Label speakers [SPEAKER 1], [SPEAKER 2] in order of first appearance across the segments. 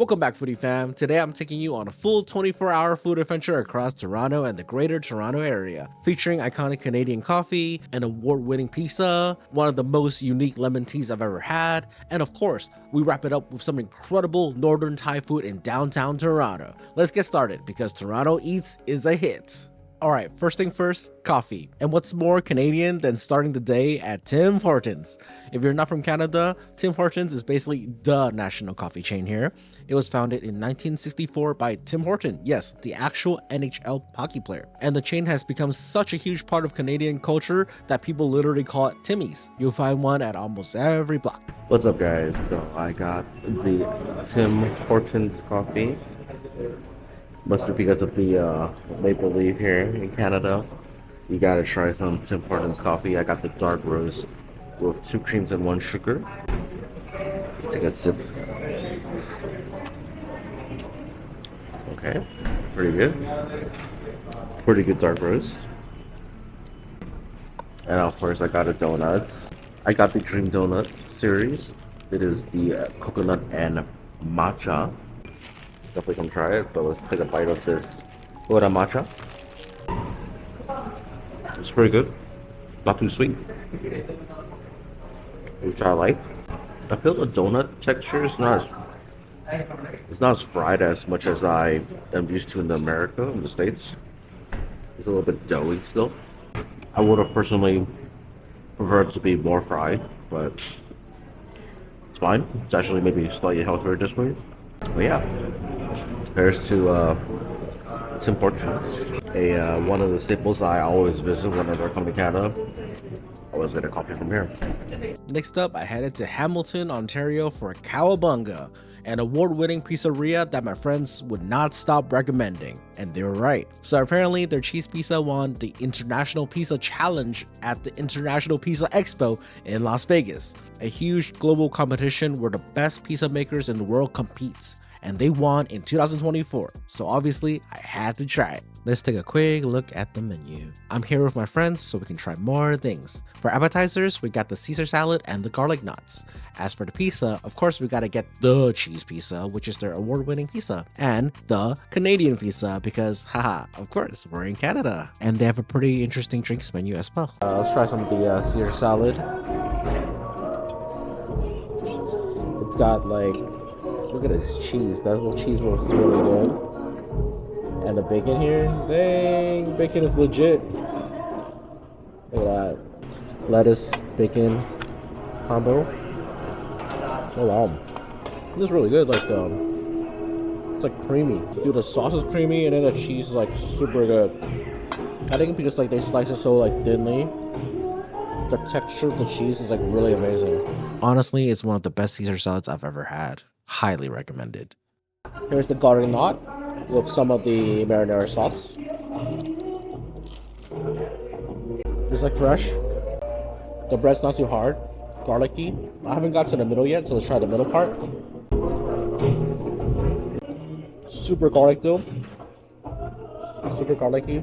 [SPEAKER 1] Welcome back, Foodie fam. Today I'm taking you on a full 24-hour food adventure across Toronto and the greater Toronto area, featuring iconic Canadian coffee, an award-winning pizza, one of the most unique lemon teas I've ever had, and of course, we wrap it up with some incredible northern Thai food in downtown Toronto. Let's get started because Toronto Eats is a hit. Alright, first thing first, coffee. And what's more Canadian than starting the day at Tim Hortons? If you're not from Canada, Tim Hortons is basically the national coffee chain here. It was founded in 1964 by Tim Horton, yes, the actual NHL hockey player. And the chain has become such a huge part of Canadian culture that people literally call it Timmy's. You'll find one at almost every block.
[SPEAKER 2] What's up, guys? So I got the Tim Hortons coffee. Must be because of the maple leaf here in Canada. You gotta try some Tim Hortons coffee. I got the dark roast with 2 creams and 1 sugar. Let's take a sip. Okay, pretty good. Pretty good dark roast. And of course, I got a donut. I got the Dream Donut series. It is the coconut and matcha. Definitely come try it, but let's take a bite of this Ora matcha. It's pretty good, not too sweet, which I like. I feel the donut texture is not as fried as much as I am used to in America, in the States. It's a little bit doughy still. I would have personally preferred to be more fried, but it's fine. It's actually maybe slightly healthier this way. But yeah. Here's to Tim Hortons, one of the staples I always visit whenever I come to Canada. I always get a coffee from here.
[SPEAKER 1] Next up, I headed to Hamilton, Ontario for Cowabunga, an award-winning pizzeria that my friends would not stop recommending, and they were right. So apparently their cheese pizza won the International Pizza Challenge at the International Pizza Expo in Las Vegas, a huge global competition where the best pizza makers in the world compete. And they won in 2024, so obviously I had to try it. Let's take a quick look at the menu. I'm here with my friends so we can try more things. For appetizers, we got the Caesar salad and the garlic knots. As for the pizza, of course we gotta get the cheese pizza, which is their award-winning pizza, and the Canadian pizza because, haha, of course, we're in Canada. And they have a pretty interesting drinks menu as well. Let's try some of the Caesar salad. It's got like, look at this cheese. That little cheese looks really good. And the bacon here, dang, bacon is legit. Look at that. Lettuce, bacon combo. Oh wow. This is really good. Like it's like creamy. Dude, the sauce is creamy and then the cheese is like super good. I think because like they slice it so like thinly, the texture of the cheese is like really amazing. Honestly, it's one of the best Caesar salads I've ever had. Highly recommended. Here's the garlic knot with some of the marinara sauce. It's like fresh. The bread's not too hard. Garlicky. I haven't got to the middle yet, so let's try the middle part. Super garlic though. Super garlicky.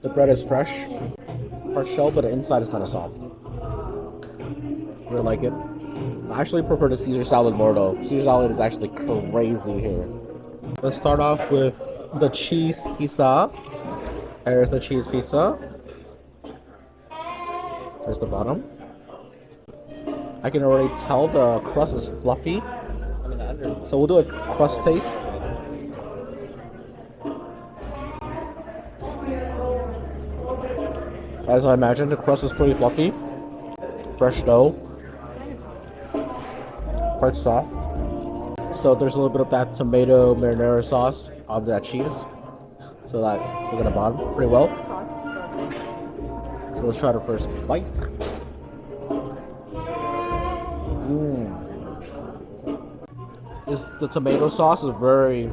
[SPEAKER 1] The bread is fresh. Hard shell, but the inside is kind of soft. Really like it. I actually prefer the Caesar salad more though. Caesar salad is actually crazy here. Let's start off with the cheese pizza. Here's the cheese pizza. There's the bottom. I can already tell the crust is fluffy. So we'll do a crust taste. As I imagine, the crust is pretty fluffy. Fresh dough. Quite soft. So there's a little bit of that tomato marinara sauce on that cheese. So that we're gonna bond pretty well. So let's try the first bite. The tomato sauce is very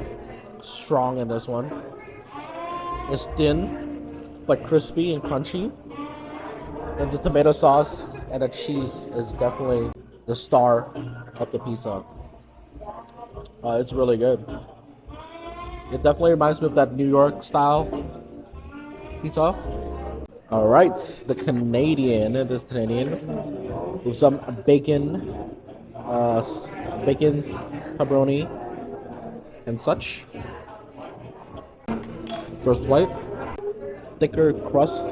[SPEAKER 1] strong in this one. It's thin, but crispy and crunchy. And the tomato sauce and the cheese is definitely the star of the pizza. It's really good. It definitely reminds me of that New York style pizza. Alright, the Canadian, this is Canadian, with some bacon, pepperoni, and such. First bite, thicker crust,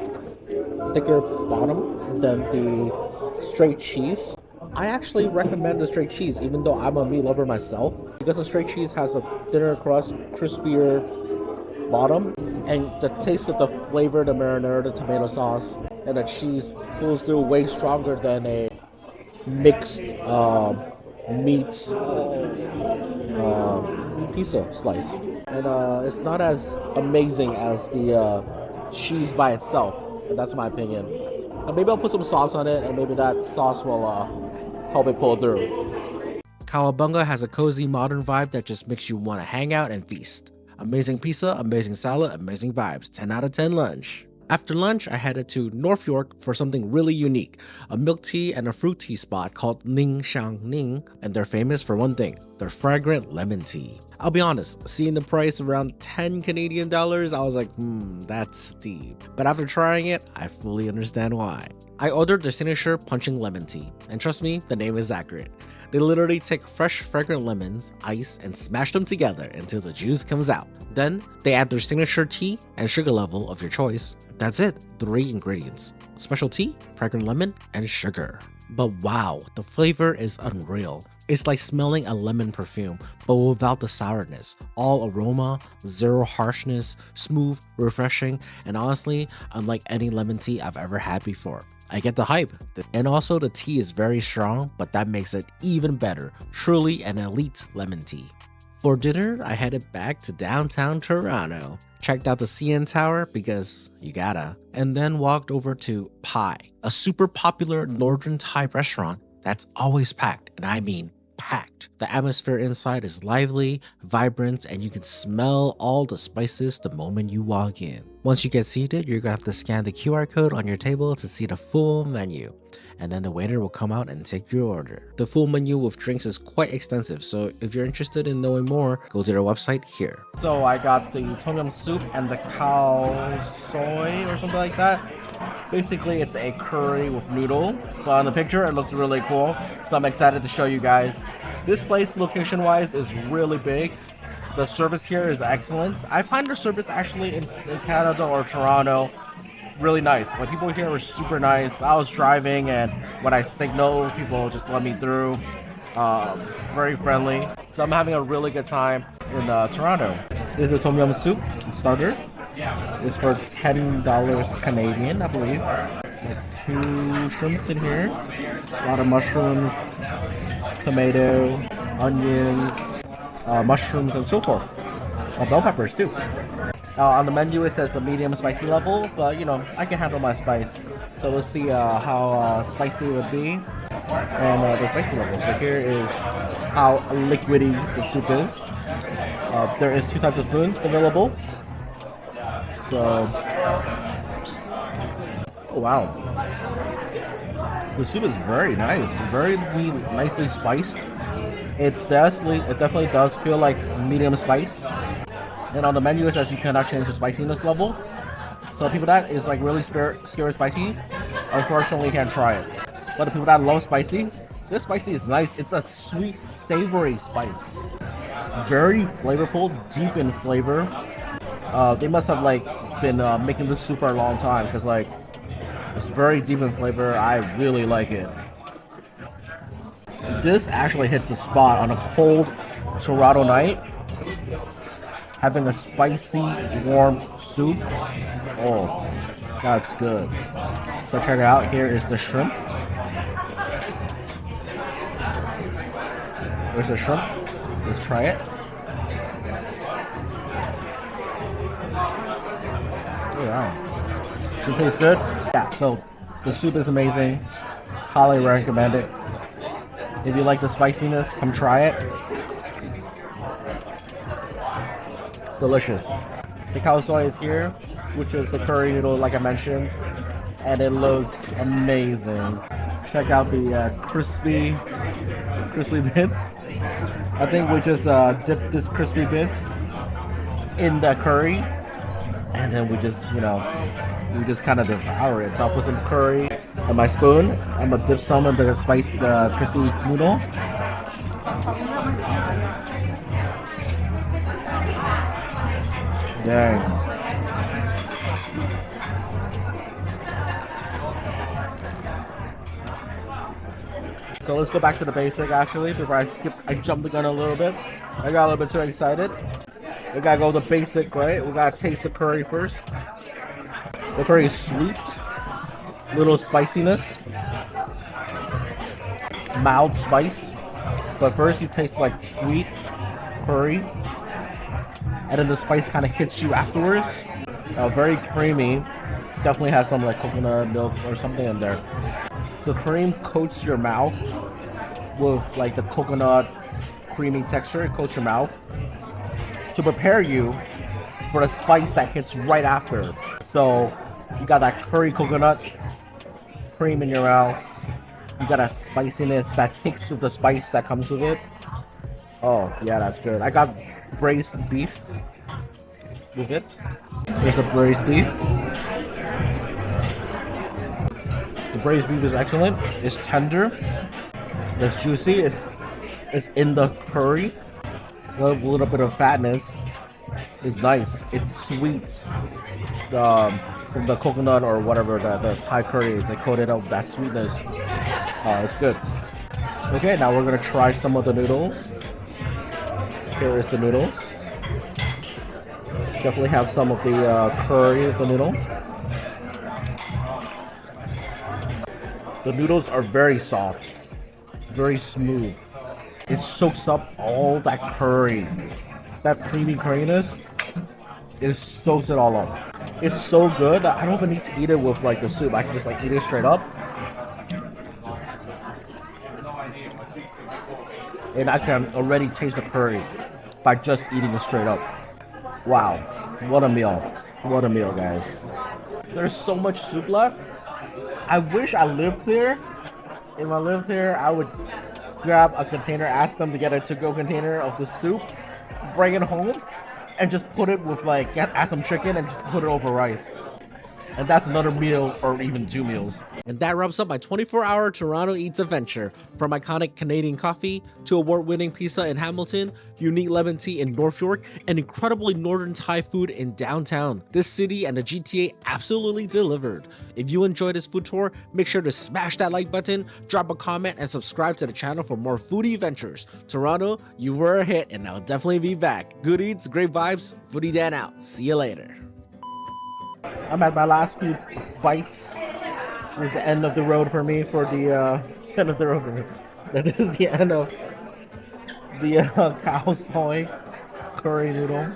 [SPEAKER 1] thicker bottom than the straight cheese. I actually recommend the straight cheese, even though I'm a meat lover myself, because the straight cheese has a thinner crust, crispier bottom, and the taste of the flavor, the marinara, the tomato sauce, and the cheese pulls through way stronger than a mixed meat pizza slice. And it's not as amazing as the cheese by itself, and that's my opinion. Maybe I'll put some sauce on it, and maybe that sauce will help it pull through. Cowabunga has a cozy modern vibe that just makes you want to hang out and feast. Amazing pizza, amazing salad, amazing vibes. 10 out of 10 lunch. After lunch, I headed to North York for something really unique, a milk tea and a fruit tea spot called Lin Xiang Ning, and they're famous for one thing, their fragrant lemon tea. I'll be honest, seeing the price around 10 Canadian dollars, I was like, that's steep. But after trying it, I fully understand why. I ordered their signature punching lemon tea, and trust me, the name is accurate. They literally take fresh fragrant lemons, ice, and smash them together until the juice comes out. Then, they add their signature tea and sugar level of your choice. That's it, 3 ingredients: special tea, fragrant lemon, and sugar. But wow, the flavor is unreal. It's like smelling a lemon perfume, but without the sourness. All aroma, zero harshness, smooth, refreshing, and honestly, unlike any lemon tea I've ever had before. I get the hype. And also the tea is very strong, but that makes it even better. Truly an elite lemon tea. For dinner, I headed back to downtown Toronto. Checked out the CN Tower because you gotta. And then walked over to Pai, a super popular Northern Thai restaurant that's always packed, and I mean packed. The atmosphere inside is lively, vibrant, and you can smell all the spices the moment you walk in. Once you get seated, you're gonna have to scan the QR code on your table to see the full menu, and then the waiter will come out and take your order. The full menu with drinks is quite extensive, so if you're interested in knowing more, go to their website here. So I got the tom yum soup and the Khao Soi or something like that. Basically, it's a curry with noodle, but on the picture it looks really cool, so I'm excited to show you guys. This place, location-wise, is really big. The service here is excellent. I find the service actually in Canada or Toronto really nice. Like, people here are super nice. I was driving, and when I signal, people just let me through. Very friendly. So I'm having a really good time in Toronto. This is a tom yum soup starter. It's for $10 Canadian, I believe. Like 2 shrimps in here. A lot of mushrooms, tomato, onions, mushrooms, and so forth. Bell peppers too. On the menu it says the medium spicy level, but you know, I can handle my spice. So let's see how spicy it would be, and the spicy level. So here is how liquidy the soup is. There is 2 types of spoons available. So, oh wow, the soup is very nice, very nicely spiced. It definitely does feel like medium spice. And on the menu it says you cannot change the spiciness level. So people that is like really scared spicy, unfortunately can't try it. But the people that love spicy, this spicy is nice. It's a sweet, savory spice. Very flavorful, deep in flavor. They must have like been making this soup for a long time, because like it's very deep in flavor. I really like it. This actually hits the spot on a cold Toronto night. Having a spicy, warm soup. Oh, that's good. So check it out. Here is the shrimp. There's the shrimp. Let's try it. Oh, wow. Shrimp tastes good. Yeah, so the soup is amazing. Highly recommend it. If you like the spiciness, come try it. Delicious. The Khao Soi is here, which is the curry noodle like I mentioned, and it looks amazing. Check out the crispy bits. I think we just dip this crispy bits in the curry, and then we just kind of devour it. So I'll put some curry on my spoon. I'm gonna dip some of the crispy noodle. Dang. So let's go back to the basic actually before I jumped the gun a little bit. I got a little bit too excited. We gotta go the basic, right? We gotta taste the curry first. The curry is sweet, little spiciness, mild spice. But first you taste like sweet curry, and then the spice kind of hits you afterwards. Very creamy. Definitely has some like coconut milk or something in there. The cream coats your mouth with like the coconut creamy texture. It coats your mouth to prepare you for the spice that hits right after. So you got that curry coconut cream in your mouth. You got a spiciness that hits with the spice that comes with it. Oh yeah, that's good. I got braised beef with it. There's the braised beef. The braised beef is excellent. It's tender. It's juicy. It's in the curry. A little bit of fatness. It's nice. It's sweet. From the coconut or whatever the Thai curry is, they coated up that sweetness. It's good. Okay, now we're gonna try some of the noodles. Here is the noodles. Definitely have some of the curry with the noodle. The noodles are very soft, very smooth. It soaks up all that curry. That creamy curriness, it soaks it all up. It's so good that I don't even need to eat it with like the soup. I can just like eat it straight up. And I can already taste the curry by just eating it straight up. Wow, what a meal. What a meal, guys. There's so much soup left. I wish I lived there. If I lived here, I would grab a container, ask them to get a to-go container of the soup, bring it home, and just put it with like, add some chicken and just put it over rice. And that's another meal or even 2 meals. And that wraps up my 24-hour Toronto Eats adventure. From iconic Canadian coffee to award-winning pizza in Hamilton, unique lemon tea in North York, and incredibly northern Thai food in downtown. This city and the GTA absolutely delivered. If you enjoyed this food tour, make sure to smash that like button, drop a comment, and subscribe to the channel for more foodie adventures. Toronto, you were a hit, and I'll definitely be back. Good eats, great vibes. Foodie Dan out. See you later. I'm at my last few bites. This is the end of the road for me for the end of the road for me. That is the end of the Khao Soi curry noodle.